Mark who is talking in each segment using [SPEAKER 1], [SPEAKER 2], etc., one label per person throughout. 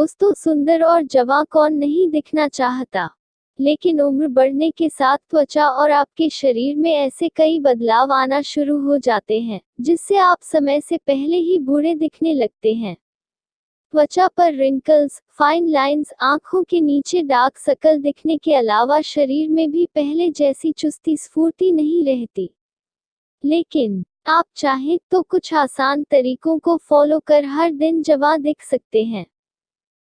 [SPEAKER 1] दोस्तों, सुंदर और जवां कौन नहीं दिखना चाहता। लेकिन उम्र बढ़ने के साथ त्वचा और आपके शरीर में ऐसे कई बदलाव आना शुरू हो जाते हैं जिससे आप समय से पहले ही बूढ़े दिखने लगते हैं। त्वचा पर रिंकल्स, फाइन लाइंस, आंखों के नीचे डार्क सर्कल दिखने के अलावा शरीर में भी पहले जैसी चुस्ती स्फूर्ति नहीं रहती। लेकिन आप चाहें तो कुछ आसान तरीकों को फॉलो कर हर दिन जवां दिख सकते हैं।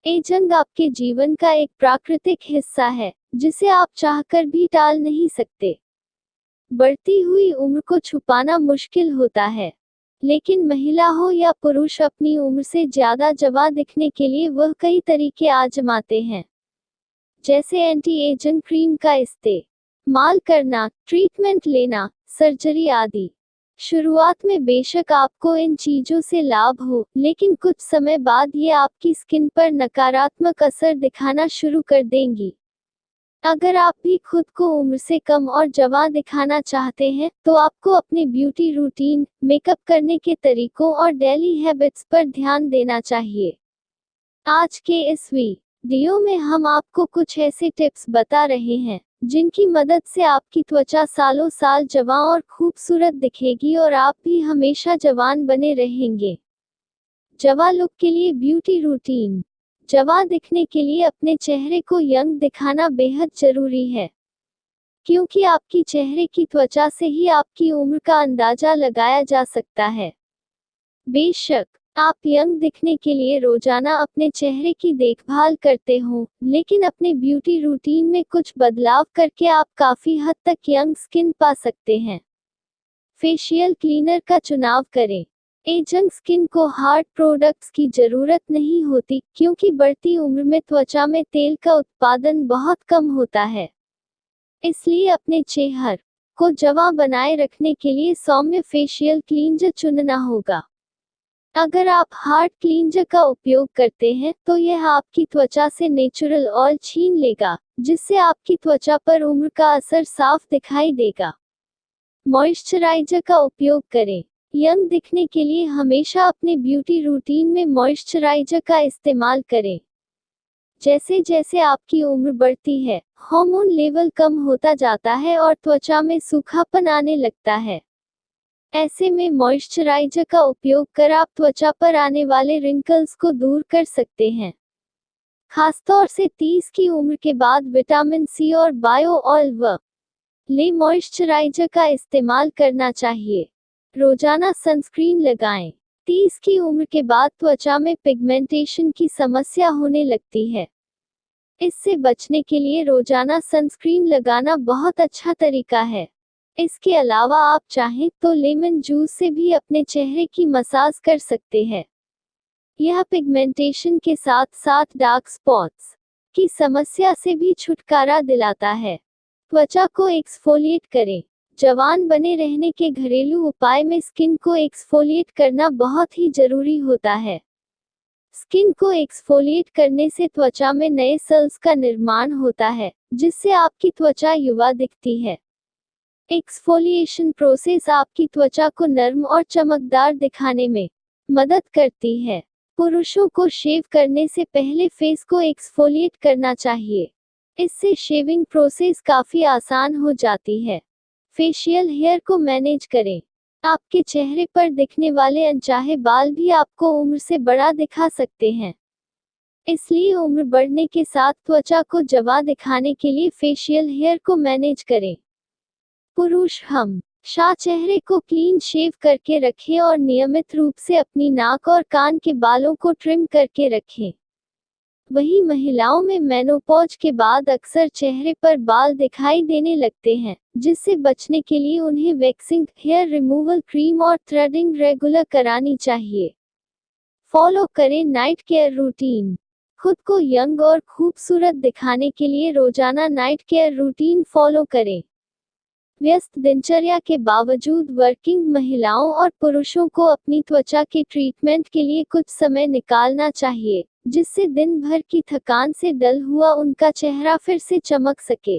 [SPEAKER 1] एजिंग आपके जीवन का एक प्राकृतिक हिस्सा है जिसे आप चाहकर भी टाल नहीं सकते। बढ़ती हुई उम्र को छुपाना मुश्किल होता है, लेकिन महिला हो या पुरुष अपनी उम्र से ज्यादा जवां दिखने के लिए वह कई तरीके आजमाते हैं, जैसे एंटी एजिंग क्रीम का इस्तेमाल करना, ट्रीटमेंट लेना, सर्जरी आदि। शुरुआत में बेशक आपको इन चीजों से लाभ हो, लेकिन कुछ समय बाद ये आपकी स्किन पर नकारात्मक असर दिखाना शुरू कर देंगी। अगर आप भी खुद को उम्र से कम और जवां दिखाना चाहते हैं, तो आपको अपने ब्यूटी रूटीन, मेकअप करने के तरीकों और डेली हैबिट्स पर ध्यान देना चाहिए। आज के इस वीडियो में हम आपको कुछ ऐसे टिप्स बता रहे हैं जिनकी मदद से आपकी त्वचा सालों साल जवां और खूबसूरत दिखेगी और आप भी हमेशा जवान बने रहेंगे। जवां लुक के लिए ब्यूटी रूटीन। जवां दिखने के लिए अपने चेहरे को यंग दिखाना बेहद जरूरी है, क्योंकि आपकी चेहरे की त्वचा से ही आपकी उम्र का अंदाजा लगाया जा सकता है। बेशक आप यंग दिखने के लिए रोजाना अपने चेहरे की देखभाल करते हो, लेकिन अपने ब्यूटी रूटीन में कुछ बदलाव करके आप काफी हद तक यंग स्किन पा सकते हैं। फेशियल क्लीनर का चुनाव करें। एजिंग स्किन को हार्ड प्रोडक्ट्स की जरूरत नहीं होती, क्योंकि बढ़ती उम्र में त्वचा में तेल का उत्पादन बहुत कम होता है। इसलिए अपने चेहरे को जवां बनाए रखने के लिए सौम्य फेशियल क्लींजर चुनना होगा। अगर आप हार्ड क्लींजर का उपयोग करते हैं तो यह आपकी त्वचा से नेचुरल ऑयल छीन लेगा, जिससे आपकी त्वचा पर उम्र का असर साफ दिखाई देगा। मॉइस्चराइजर का उपयोग करें। यंग दिखने के लिए हमेशा अपने ब्यूटी रूटीन में मॉइस्चराइजर का इस्तेमाल करें। जैसे जैसे आपकी उम्र बढ़ती है, हार्मोन लेवल कम होता जाता है और त्वचा में सूखापन आने लगता है। ऐसे में मॉइस्चराइजर का उपयोग कर आप त्वचा पर आने वाले रिंकल्स को दूर कर सकते हैं। खासतौर से 30 की उम्र के बाद विटामिन सी और बायो ऑयल ले मॉइस्चराइजर का इस्तेमाल करना चाहिए। रोजाना सनस्क्रीन लगाएं। 30 की उम्र के बाद त्वचा में पिगमेंटेशन की समस्या होने लगती है। इससे बचने के लिए रोजाना सनस्क्रीन लगाना बहुत अच्छा तरीका है। इसके अलावा आप चाहें तो लेमन जूस से भी अपने चेहरे की मसाज कर सकते हैं। यह पिगमेंटेशन के साथ साथ डार्क स्पॉट्स की समस्या से भी छुटकारा दिलाता है। त्वचा को एक्सफोलिएट करें। जवान बने रहने के घरेलू उपाय में स्किन को एक्सफोलिएट करना बहुत ही जरूरी होता है। स्किन को एक्सफोलिएट करने से त्वचा में नए सेल्स का निर्माण होता है, जिससे आपकी त्वचा युवा दिखती है। एक्सफोलिएशन प्रोसेस आपकी त्वचा को नर्म और चमकदार दिखाने में मदद करती है। पुरुषों को शेव करने से पहले फेस को एक्सफोलिएट करना चाहिए। इससे शेविंग प्रोसेस काफी आसान हो जाती है। फेशियल हेयर को मैनेज करें। आपके चेहरे पर दिखने वाले अनचाहे बाल भी आपको उम्र से बड़ा दिखा सकते हैं। इसलिए उम्र बढ़ने के साथ त्वचा को जवां दिखाने के लिए फेशियल हेयर को मैनेज करें। पुरुष हमेशा चेहरे को क्लीन शेव करके रखें और नियमित रूप से अपनी नाक और कान के बालों को ट्रिम करके रखें। वहीं महिलाओं में मेनोपॉज के बाद अक्सर चेहरे पर बाल दिखाई देने लगते हैं, जिससे बचने के लिए उन्हें वैक्सिंग, हेयर रिमूवल क्रीम और थ्रेडिंग रेगुलर करानी चाहिए। फॉलो करें नाइट केयर रूटीन। खुद को यंग और खूबसूरत दिखाने के लिए रोजाना नाइट केयर रूटीन फॉलो करें। व्यस्त दिनचर्या के बावजूद वर्किंग महिलाओं और पुरुषों को अपनी त्वचा के ट्रीटमेंट के लिए कुछ समय निकालना चाहिए, जिससे दिन भर की थकान से डल हुआ उनका चेहरा फिर से चमक सके।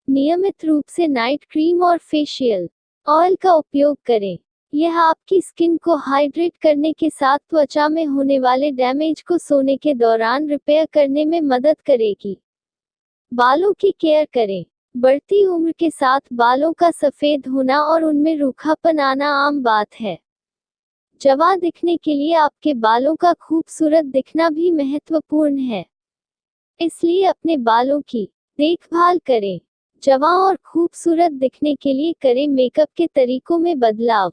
[SPEAKER 1] नियमित रूप से नाइट क्रीम और फेशियल ऑयल का उपयोग करें। यह आपकी स्किन को हाइड्रेट करने के साथ त्वचा में होने वाले डैमेज को सोने के दौरान रिपेयर करने में मदद करेगी। बालों की केयर करें। बढ़ती उम्र के साथ बालों का सफेद होना और उनमें रूखापन आना आम बात है। जवां दिखने के लिए आपके बालों का खूबसूरत दिखना भी महत्वपूर्ण है, इसलिए अपने बालों की देखभाल करें। जवां और खूबसूरत दिखने के लिए करें मेकअप के तरीकों में बदलाव।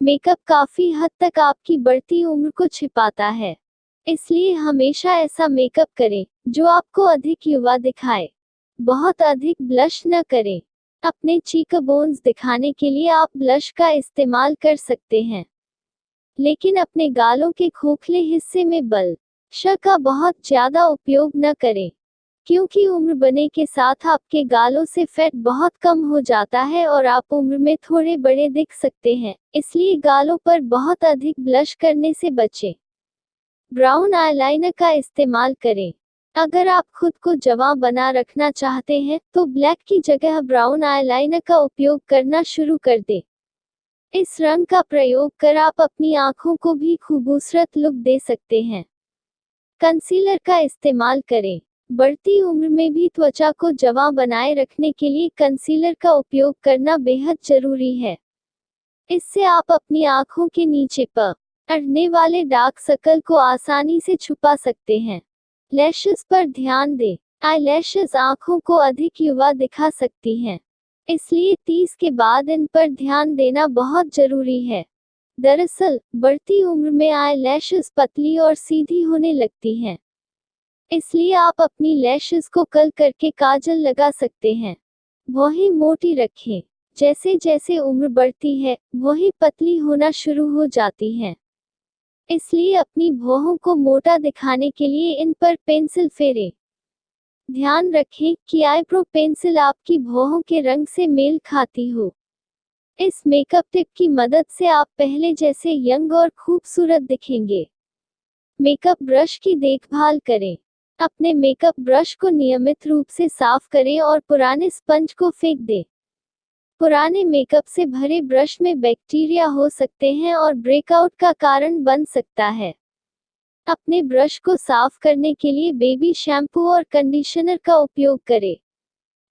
[SPEAKER 1] मेकअप काफी हद तक आपकी बढ़ती उम्र को छिपाता है, इसलिए हमेशा ऐसा मेकअप करें जो आपको अधिक युवा दिखाए। बहुत अधिक ब्लश न करें। अपने चीक बोन्स दिखाने के लिए आप ब्लश का इस्तेमाल कर सकते हैं, लेकिन अपने गालों के खोखले हिस्से में ब्लश का बहुत ज्यादा उपयोग न करें, क्योंकि उम्र बढ़ने के साथ आपके गालों से फैट बहुत कम हो जाता है और आप उम्र में थोड़े बड़े दिख सकते हैं, इसलिए गालों पर बहुत अधिक ब्लश करने से बचें। ब्राउन आईलाइनर का इस्तेमाल करें। अगर आप खुद को जवां बना रखना चाहते हैं तो ब्लैक की जगह ब्राउन आईलाइनर का उपयोग करना शुरू कर दें। इस रंग का प्रयोग कर आप अपनी आंखों को भी खूबसूरत लुक दे सकते हैं। कंसीलर का इस्तेमाल करें। बढ़ती उम्र में भी त्वचा को जवां बनाए रखने के लिए कंसीलर का उपयोग करना बेहद जरूरी है। इससे आप अपनी आंखों के नीचे पर अड़ने वाले डार्क सर्कल को आसानी से छुपा सकते हैं। लैशेस पर ध्यान दें। आईलैशेस आंखों को अधिक युवा दिखा सकती हैं, इसलिए 30 के बाद इन पर ध्यान देना बहुत जरूरी है। दरअसल बढ़ती उम्र में आईलैशेस पतली और सीधी होने लगती हैं, इसलिए आप अपनी लैशेस को कर्ल करके काजल लगा सकते हैं। वही मोटी रखें। जैसे जैसे उम्र बढ़ती है वही पतली होना शुरू हो जाती हैं, इसलिए अपनी भौहों को मोटा दिखाने के लिए इन पर पेंसिल फेरें। ध्यान रखें कि आईब्रो पेंसिल आपकी भौहों के रंग से मेल खाती हो। इस मेकअप टिप की मदद से आप पहले जैसे यंग और खूबसूरत दिखेंगे। मेकअप ब्रश की देखभाल करें। अपने मेकअप ब्रश को नियमित रूप से साफ करें और पुराने स्पंज को फेंक दें। पुराने मेकअप से भरे ब्रश में बैक्टीरिया हो सकते हैं और ब्रेकआउट का कारण बन सकता है। अपने ब्रश को साफ करने के लिए बेबी शैम्पू और कंडीशनर का उपयोग करें।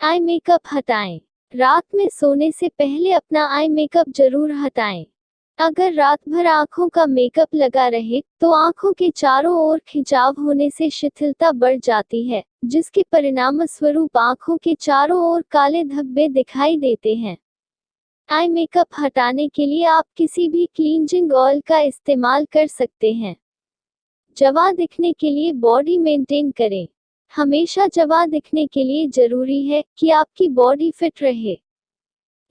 [SPEAKER 1] आई मेकअप हटाएं। रात में सोने से पहले अपना आई मेकअप जरूर हटाएं। अगर रात भर आंखों का मेकअप लगा रहे तो आंखों के चारों ओर खिंचाव होने से शिथिलता बढ़ जाती है, जिसके परिणामस्वरूप आंखों के चारों ओर काले धब्बे दिखाई देते हैं। आई मेकअप हटाने के लिए आप किसी भी क्लींजिंग ऑयल का इस्तेमाल कर सकते हैं। जवां दिखने के लिए बॉडी मेंटेन करें। हमेशा जवां दिखने के लिए जरूरी है कि आपकी बॉडी फिट रहे,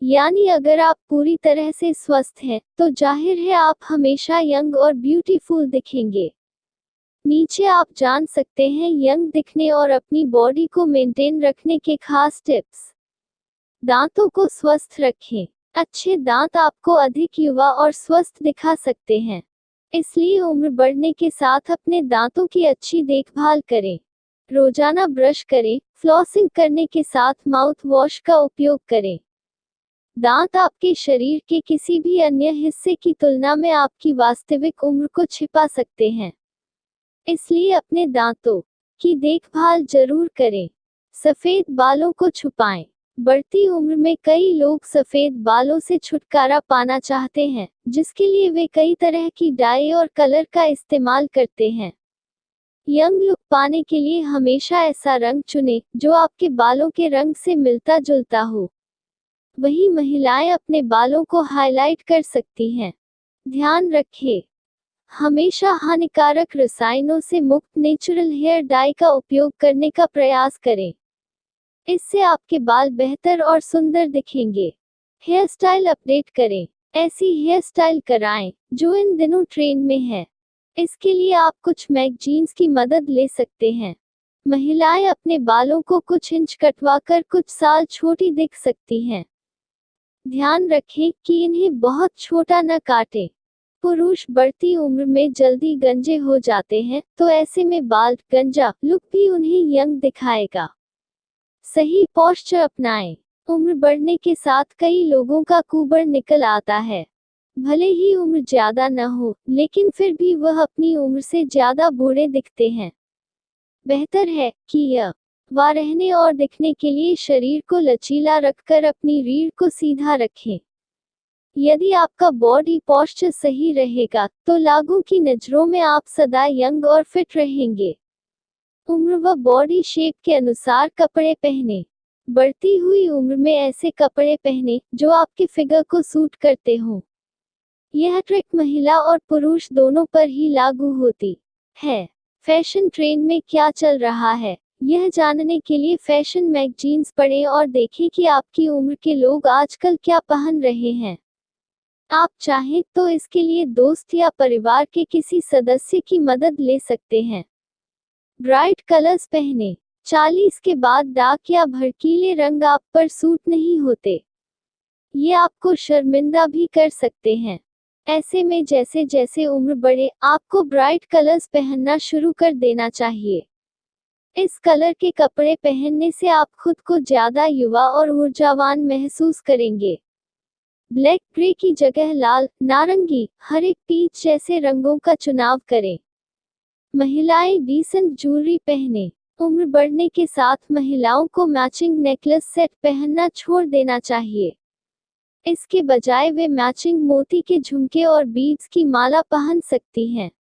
[SPEAKER 1] यानी अगर आप पूरी तरह से स्वस्थ हैं तो जाहिर है आप हमेशा यंग और ब्यूटीफुल दिखेंगे। नीचे आप जान सकते हैं यंग दिखने और अपनी बॉडी को मेंटेन रखने के खास टिप्स। दांतों को स्वस्थ रखें। अच्छे दांत आपको अधिक युवा और स्वस्थ दिखा सकते हैं, इसलिए उम्र बढ़ने के साथ अपने दांतों की अच्छी देखभाल करें। रोजाना ब्रश करें। फ्लॉसिंग करने के साथ माउथ वॉश का उपयोग करें। दांत आपके शरीर के किसी भी अन्य हिस्से की तुलना में आपकी वास्तविक उम्र को छिपा सकते हैं, इसलिए अपने दांतों की देखभाल जरूर करें। सफेद बालों को छुपाएं। बढ़ती उम्र में कई लोग सफेद बालों से छुटकारा पाना चाहते हैं, जिसके लिए वे कई तरह की डाई और कलर का इस्तेमाल करते हैं। यंग लुक पाने के लिए हमेशा ऐसा रंग चुनें जो आपके बालों के रंग से मिलता जुलता हो। वही महिलाएं अपने बालों को हाईलाइट कर सकती हैं। ध्यान रखें, हमेशा हानिकारक रसायनों से मुक्त नेचुरल हेयर डाई का उपयोग करने का प्रयास करें। इससे आपके बाल बेहतर और सुंदर दिखेंगे। हेयर स्टाइल अपडेट करें। ऐसी हेयर स्टाइल कराएं जो इन दिनों ट्रेंड में है। इसके लिए आप कुछ मैगजीन्स की मदद ले सकते हैं। महिलाएं अपने बालों को कुछ इंच कटवाकर कुछ साल छोटी दिख सकती हैं। ध्यान रखें कि इन्हें बहुत छोटा न काटें। पुरुष बढ़ती उम्र में जल्दी गंजे हो जाते हैं, तो ऐसे में बाल गंजा लुक भी उन्हें यंग दिखाएगा। सही पोस्चर अपनाएं। उम्र बढ़ने के साथ कई लोगों का कुबड़ निकल आता है। भले ही उम्र ज्यादा न हो, लेकिन फिर भी वह अपनी उम्र से ज्यादा बूढ़े दिखते हैं। बेहतर है कि यह वा रहने और दिखने के लिए शरीर को लचीला रखकर अपनी रीढ़ को सीधा रखें। यदि आपका बॉडी पोस्चर सही रहेगा, तो लोगों की नज़रों में आप सदा यंग और फिट रहेंगे। उम्र व बॉडी शेप के अनुसार कपड़े पहने। बढ़ती हुई उम्र में ऐसे कपड़े पहने जो आपके फिगर को सूट करते हों। यह ट्रिक महिला और पुरुष दोनों पर ही लागू होती है। फैशन ट्रेंड में क्या चल रहा है, यह जानने के लिए फैशन मैगजीन्स पढ़ें और देखें कि आपकी उम्र के लोग आजकल क्या पहन रहे हैं। आप चाहें तो इसके लिए दोस्त या परिवार के किसी सदस्य की मदद ले सकते हैं। ब्राइट कलर्स पहने। 40 के बाद डार्क या भड़कीले रंग आप पर सूट नहीं होते। ये आपको शर्मिंदा भी कर सकते हैं। ऐसे में जैसे जैसे उम्र बढ़े, आपको ब्राइट कलर्स पहनना शुरू कर देना चाहिए। इस कलर के कपड़े पहनने से आप खुद को ज्यादा युवा और ऊर्जावान महसूस करेंगे। ब्लैक ग्रे की जगह लाल, नारंगी, हरे, पीच जैसे रंगों का चुनाव करें। महिलाएं डिसेंट ज्वेलरी पहने। उम्र बढ़ने के साथ महिलाओं को मैचिंग नेकलेस सेट पहनना छोड़ देना चाहिए। इसके बजाय वे मैचिंग मोती के झुमके और बीड्स की माला पहन सकती हैं।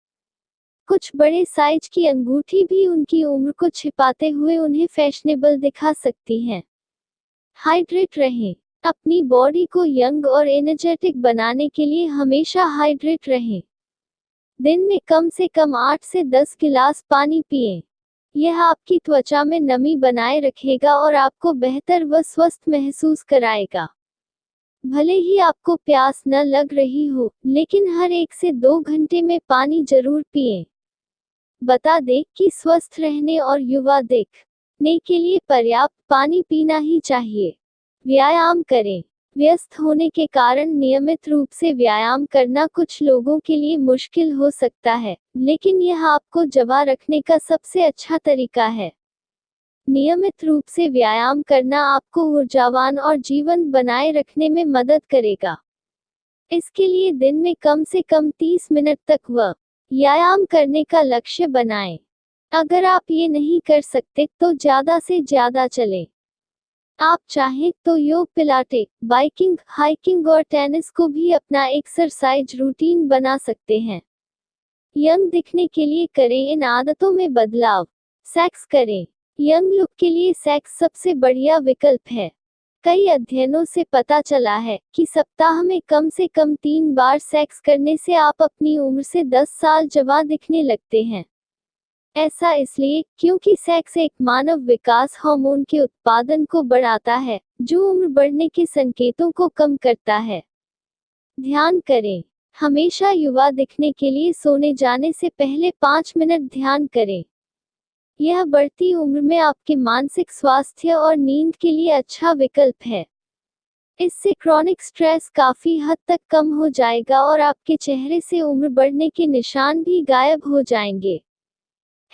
[SPEAKER 1] कुछ बड़े साइज की अंगूठी भी उनकी उम्र को छिपाते हुए उन्हें फैशनेबल दिखा सकती हैं। हाइड्रेट रहें। अपनी बॉडी को यंग और एनर्जेटिक बनाने के लिए हमेशा हाइड्रेट रहें। दिन में कम से कम 8 से 10 गिलास पानी पिएं। यह आपकी त्वचा में नमी बनाए रखेगा और आपको बेहतर व स्वस्थ महसूस कराएगा। भले ही आपको प्यास न लग रही हो, लेकिन हर 1 से 2 घंटे में पानी जरूर पिएं। बता दें कि स्वस्थ रहने और युवा दिखने के लिए पर्याप्त पानी पीना ही चाहिए। व्यायाम करें। व्यस्त होने के कारण नियमित रूप से व्यायाम करना कुछ लोगों के लिए मुश्किल हो सकता है, लेकिन यह आपको जवा रखने का सबसे अच्छा तरीका है। नियमित रूप से व्यायाम करना आपको ऊर्जावान और जीवंत बनाए रखने में मदद करेगा। इसके लिए दिन में कम से कम 30 मिनट तक व्यायाम करने का लक्ष्य बनाएं। अगर आप ये नहीं कर सकते तो ज़्यादा से ज़्यादा चलें। आप चाहें तो योग, पिलाटे, बाइकिंग, हाइकिंग और टेनिस को भी अपना एक्सरसाइज रूटीन बना सकते हैं। यंग दिखने के लिए करें इन आदतों में बदलाव। सेक्स करें। यंग लुक के लिए सेक्स सबसे बढ़िया विकल्प है। कई अध्ययनों से पता चला है कि सप्ताह में कम से कम 3 बार सेक्स करने से आप अपनी उम्र से 10 साल जवान दिखने लगते हैं। ऐसा इसलिए क्योंकि सेक्स एक मानव विकास हार्मोन के उत्पादन को बढ़ाता है, जो उम्र बढ़ने के संकेतों को कम करता है। ध्यान करें। हमेशा युवा दिखने के लिए सोने जाने से पहले 5 मिनट ध्यान करें। यह बढ़ती उम्र में आपके मानसिक स्वास्थ्य और नींद के लिए अच्छा विकल्प है। इससे क्रॉनिक स्ट्रेस काफी हद तक कम हो जाएगा और आपके चेहरे से उम्र बढ़ने के निशान भी गायब हो जाएंगे।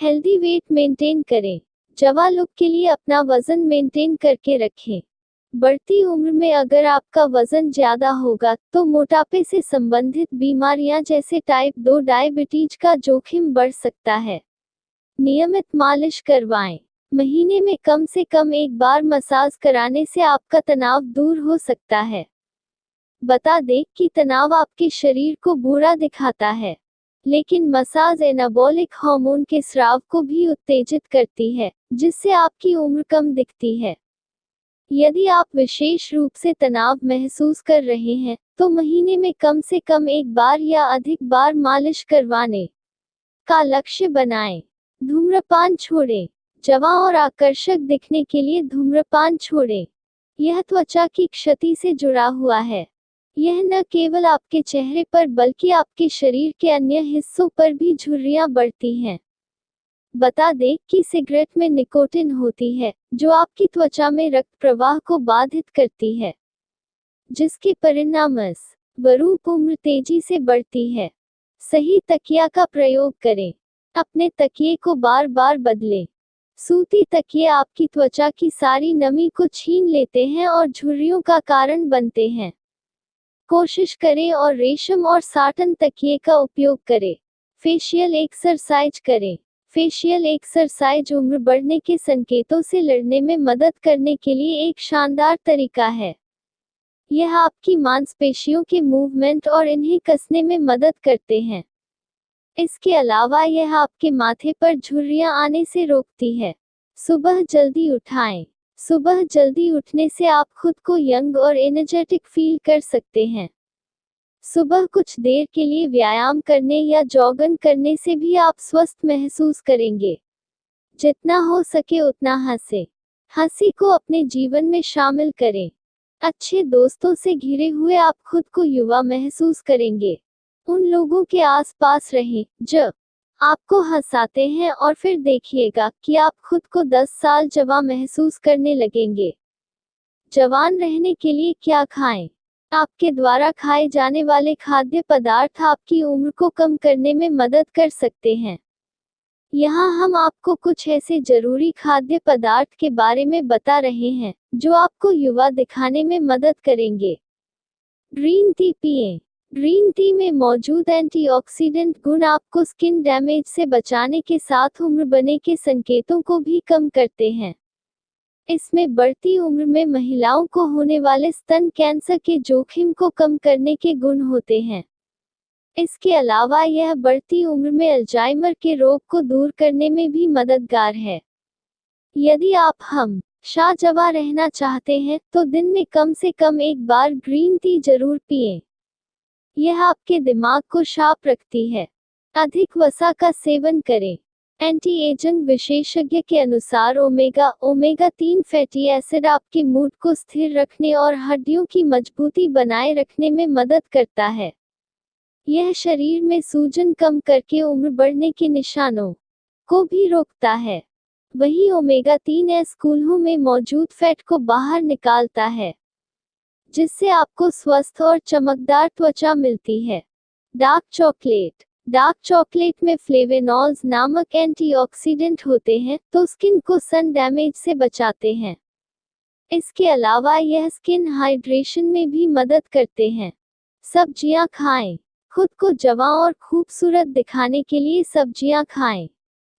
[SPEAKER 1] हेल्दी वेट मेंटेन करें। जवा लुक के लिए अपना वजन मेंटेन करके रखें। बढ़ती उम्र में अगर आपका वजन ज्यादा होगा तो मोटापे से संबंधित बीमारियां जैसे टाइप 2 डायबिटीज का जोखिम बढ़ सकता है। नियमित मालिश करवाएं। महीने में कम से कम 1 बार मसाज कराने से आपका तनाव दूर हो सकता है। बता दें कि तनाव आपके शरीर को बुरा दिखाता है, लेकिन मसाज एनाबॉलिक हार्मोन के स्राव को भी उत्तेजित करती है, जिससे आपकी उम्र कम दिखती है। यदि आप विशेष रूप से तनाव महसूस कर रहे हैं, तो महीने में कम से कम 1 बार या अधिक बार मालिश करवाने का लक्ष्य बनाएं। धूम्रपान छोड़ें। जवां और आकर्षक दिखने के लिए धूम्रपान छोड़ें। यह त्वचा की क्षति से जुड़ा हुआ है। यह न केवल आपके चेहरे पर बल्कि आपके शरीर के अन्य हिस्सों पर भी झुर्रियां बढ़ती हैं। बता दें कि सिगरेट में निकोटिन होती है, जो आपकी त्वचा में रक्त प्रवाह को बाधित करती है, जिसके परिणामस्वरूप उम्र तेजी से बढ़ती है। सही तकिया का प्रयोग करें। अपने तकिए को बार बार बदलें। सूती तकिए आपकी त्वचा की सारी नमी को छीन लेते हैं और झुर्रियों का कारण बनते हैं। कोशिश करें और रेशम और साटन तकिए का उपयोग करें। फेशियल एक्सरसाइज करें। फेशियल एक्सरसाइज उम्र बढ़ने के संकेतों से लड़ने में मदद करने के लिए एक शानदार तरीका है। यह आपकी मांसपेशियों के मूवमेंट और इन्हें कसने में मदद करते हैं। इसके अलावा यह आपके माथे पर झुर्रियां आने से रोकती है। सुबह जल्दी उठाएं। सुबह जल्दी उठने से आप खुद को यंग और एनर्जेटिक फील कर सकते हैं। सुबह कुछ देर के लिए व्यायाम करने या जॉगिंग करने से भी आप स्वस्थ महसूस करेंगे। जितना हो सके उतना हंसें। हंसी को अपने जीवन में शामिल करें। अच्छे दोस्तों से घिरे हुए आप खुद को युवा महसूस करेंगे। उन लोगों के आसपास रहें जो आपको हंसाते हैं और फिर देखिएगा कि आप खुद को 10 साल जवान महसूस करने लगेंगे। जवान रहने के लिए क्या खाएं? आपके द्वारा खाए जाने वाले खाद्य पदार्थ आपकी उम्र को कम करने में मदद कर सकते हैं। यहाँ हम आपको कुछ ऐसे जरूरी खाद्य पदार्थ के बारे में बता रहे हैं जो आपको युवा दिखाने में मदद करेंगे। ग्रीन टी पिएं। ग्रीन टी में मौजूद एंटीऑक्सीडेंट गुण आपको स्किन डैमेज से बचाने के साथ उम्र बढ़ने के संकेतों को भी कम करते हैं। इसमें बढ़ती उम्र में महिलाओं को होने वाले स्तन कैंसर के जोखिम को कम करने के गुण होते हैं। इसके अलावा यह बढ़ती उम्र में अल्जाइमर के रोग को दूर करने में भी मददगार है। यदि आप हमेशा जवां रहना चाहते हैं तो दिन में कम से कम एक बार ग्रीन टी जरूर पिएं। यह आपके दिमाग को शार्प रखती है। अधिक वसा का सेवन करें। एंटी एजिंग विशेषज्ञ के अनुसार ओमेगा 3 फैटी एसिड आपके मूड को स्थिर रखने और हड्डियों की मजबूती बनाए रखने में मदद करता है। यह शरीर में सूजन कम करके उम्र बढ़ने के निशानों को भी रोकता है। वहीं ओमेगा 3 स्कूलों में मौजूद फैट को बाहर निकालता है, जिससे आपको स्वस्थ और चमकदार त्वचा मिलती है। Dark chocolate. डार्क चॉकलेट में फ्लेवेनॉल्स नामक एंटीऑक्सीडेंट होते हैं तो स्किन को सन डैमेज से बचाते हैं। इसके अलावा यह स्किन हाइड्रेशन में भी मदद करते हैं। सब्जियां खाएं। खुद को जवां और खूबसूरत दिखाने के लिए सब्जियां खाएं।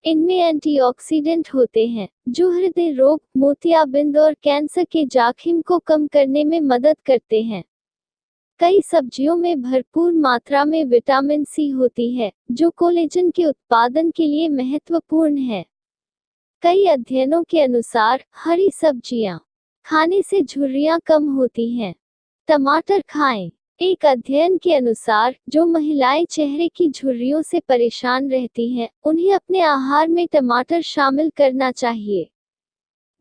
[SPEAKER 1] इनमें एंटीऑक्सीडेंट होते हैं जो हृदय रोग, मोतियाबिंद और कैंसर के जोखिम को कम करने में मदद करते हैं। कई सब्जियों में भरपूर मात्रा में विटामिन सी होती है जो कोलेजन के उत्पादन के लिए महत्वपूर्ण है। कई अध्ययनों के अनुसार हरी सब्जियां खाने से झुर्रियां कम होती हैं। टमाटर खाएं। एक अध्ययन के अनुसार जो महिलाएं चेहरे की झुर्रियों से परेशान रहती हैं, उन्हें अपने आहार में टमाटर शामिल करना चाहिए।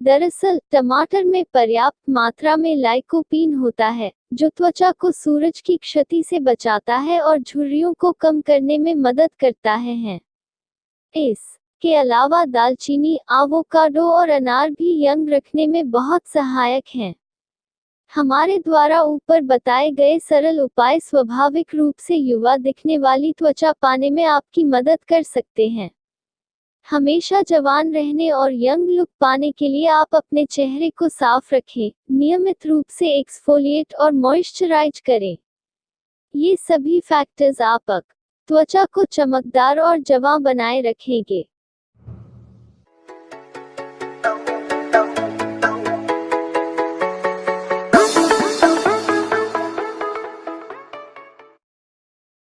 [SPEAKER 1] दरअसल टमाटर में पर्याप्त मात्रा में लाइकोपीन होता है जो त्वचा को सूरज की क्षति से बचाता है और झुर्रियों को कम करने में मदद करता है। इसके अलावा दालचीनी, एवोकाडो और अनार भी यंग रखने में बहुत सहायक हैं। हमारे द्वारा ऊपर बताए गए सरल उपाय स्वाभाविक रूप से युवा दिखने वाली त्वचा पाने में आपकी मदद कर सकते हैं। हमेशा जवान रहने और यंग लुक पाने के लिए आप अपने चेहरे को साफ रखें, नियमित रूप से एक्सफोलिएट और मॉइस्चराइज करें। ये सभी फैक्टर्स आपक त्वचा को चमकदार और जवां बनाए रखेंगे।